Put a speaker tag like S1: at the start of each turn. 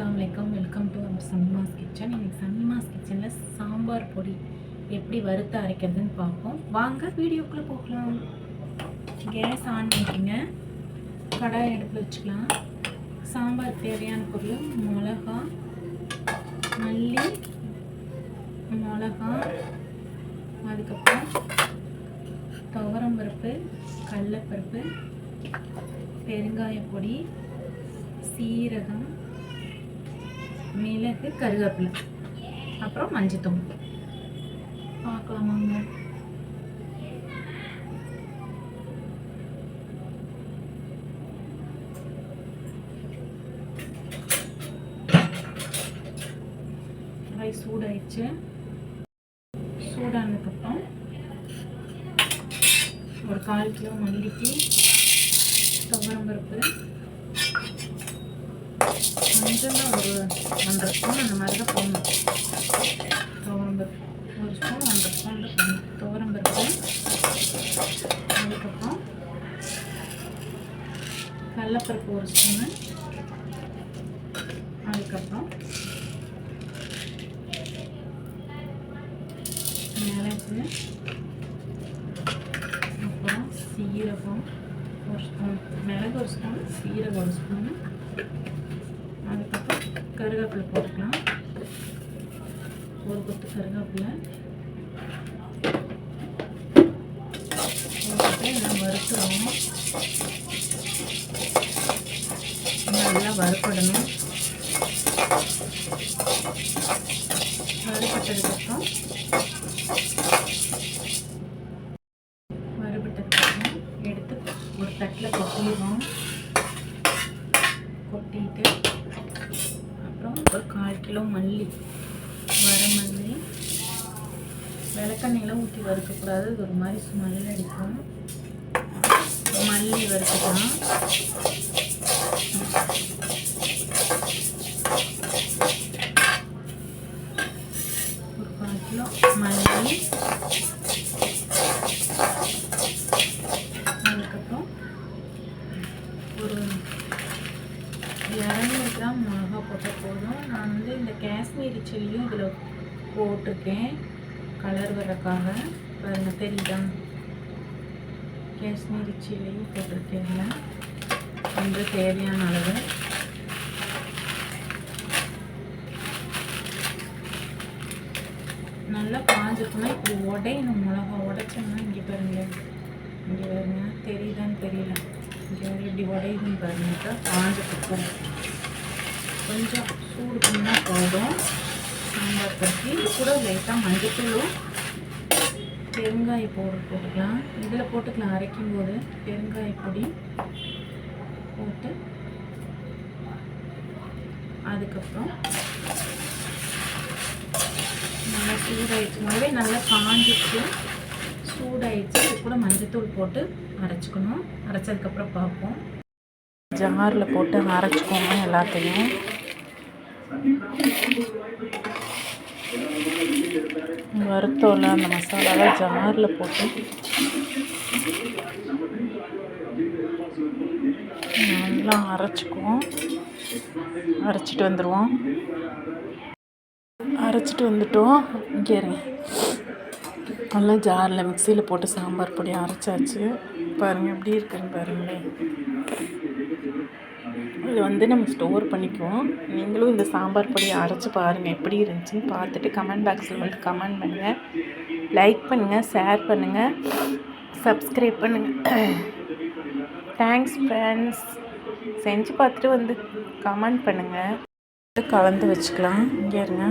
S1: அஸ்ஸலாமு அலைக்கும். Welcome to our Sameema's kitchen. இன்றைக்கி சமீமாஸ் கிச்சனில் சாம்பார் பொடி எப்படி வறுத்து அரைக்கிறதுன்னு பார்ப்போம். வாங்க வீடியோக்குள்ளே போகலாம். கேஸ் ஆன் பண்ணிக்கோங்க. கடாய் அடுப்பில் வச்சுக்கலாம். சாம்பார் தேவையான பொருள் மிளகா, மல்லி, மிளகா, அதுக்கப்புறம் துவரம்பருப்பு, கடலைப்பருப்பு, பெருங்காயப்பொடி, சீரகம், மிளகு, கருவேப்பிலை, அப்புறம் மஞ்சத்தூள். பார்க்கலாமாங்க. ரைஸ் சூடாயிடுச்சு. சூடானதுக்கப்புறம் ஒரு 1/4 கிலோ மல்லிக்கு, துவரம்பருப்பு, மஞ்சள் ஒரு 1.5 ஸ்பூன் அந்த மாதிரி தான் போடணும். துவரம்பருப்பு 1 ஸ்பூன் 1.5 ஸ்பூன் தான் போடணும். துவரம்பருப்பு, அதுக்கப்புறம் கடலைப்பருப்பு 1 ஸ்பூனு, அதுக்கப்புறம் மிளகு, அப்புறம் சீரகம் 1 ஸ்பூன், மிளகு 1 ஸ்பூன், சீரகம் 1 ஸ்பூனு, அதுக்கப்புறம் கருவேப்பிலை போட்டுக்கலாம். ஒரு கொத்து கருவேப்பிலை போட்டு எல்லாம் வறுத்துடுவோம். நல்லா வறுப்படணும். வறுப்பட்டதுக்கப்புறம் எடுத்து ஒரு தட்டில் கொட்டிடுவோம். கொட்டிட்டு அப்புறம் ஒரு 1/4 கிலோ மல்லி, வர மல்லி, விளக்கெண்ணெயெல்லாம் ஊற்றி வறுக்கக்கூடாது, அது ஒரு மாதிரி ஸ்மெல் அடிக்கும். மல்லி வறுத்துக்கலாம். ஒரு 1/4 கிலோ மல்லி, அதுக்கப்புறம் ஒரு 200 கிராம் மிளகா போட்டால் போதும். நான் இந்த காஷ்மீரி சில்லியும் இதில் போட்டிருக்கேன், கலர் வர்றதுக்காக. பாருங்கள், தெரியுதா? காஷ்மீரி சில்லியும் போட்டிருக்கேன். இதில் கொஞ்சம் தேவையான அளவு. நல்லா காஞ்சிருக்குன்னா இப்படி உடையணும். மிளகா உடைச்சோம்னா இங்கே பாருங்களேன், இங்கே பாருங்க, தெரியுதான்னு தெரியல, இங்கே இப்படி உடையுதுன்னு பாருங்க. காஞ்சிருக்கும். கொஞ்சம் சூடு பண்ணால் போதும். சாம்பார் பருத்தி கூட லைட்டாக மஞ்சத்தூளும் பெருங்காய பவுடர் போட்டுக்கலாம். இதில் போட்டுக்கலாம். அரைக்கும் போது பெருங்காய பொடி போட்டு, அதுக்கப்புறம் நல்லா சூடாயிடுச்சு. முதவே நல்லா காஞ்சிச்சு, சூடாயிடுச்சு. இது கூட மஞ்சத்தூள் போட்டு அரைச்சிக்கணும். அரைச்சதுக்கப்புறம் பார்ப்போம். ஜாரில் போட்டு அரைச்சிக்கோங்க எல்லாத்தையும். வறுத்தோல அந்த மசாலாவை ஜாரில் போட்டு நல்லா அரைச்சிக்குவோம். அரைச்சிட்டு வந்துடுவோம். அரைச்சிட்டு வந்துட்டோம். இங்கே இருங்க, நல்லா ஜாரில் மிக்சியில் போட்டு சாம்பார் பொடி அரைச்சாச்சு. பாருங்கள் எப்படி இருக்குன்னு பாருங்களேன். இது நம்ம ஸ்டோர் பண்ணிக்குவோம். நீங்களும் இந்த சாம்பார் பொடியை அரைச்சி பாருங்கள், எப்படி இருந்துச்சுன்னு பார்த்துட்டு கமெண்ட் பாக்ஸில் வந்து கமெண்ட் பண்ணுங்கள். லைக் பண்ணுங்கள், ஷேர் பண்ணுங்கள், சப்ஸ்கிரைப் பண்ணுங்கள். Thanks friends. செஞ்சு பார்த்துட்டு வந்து கமெண்ட் பண்ணுங்கள். கலந்து வச்சுக்கலாம். இங்கே இருங்க.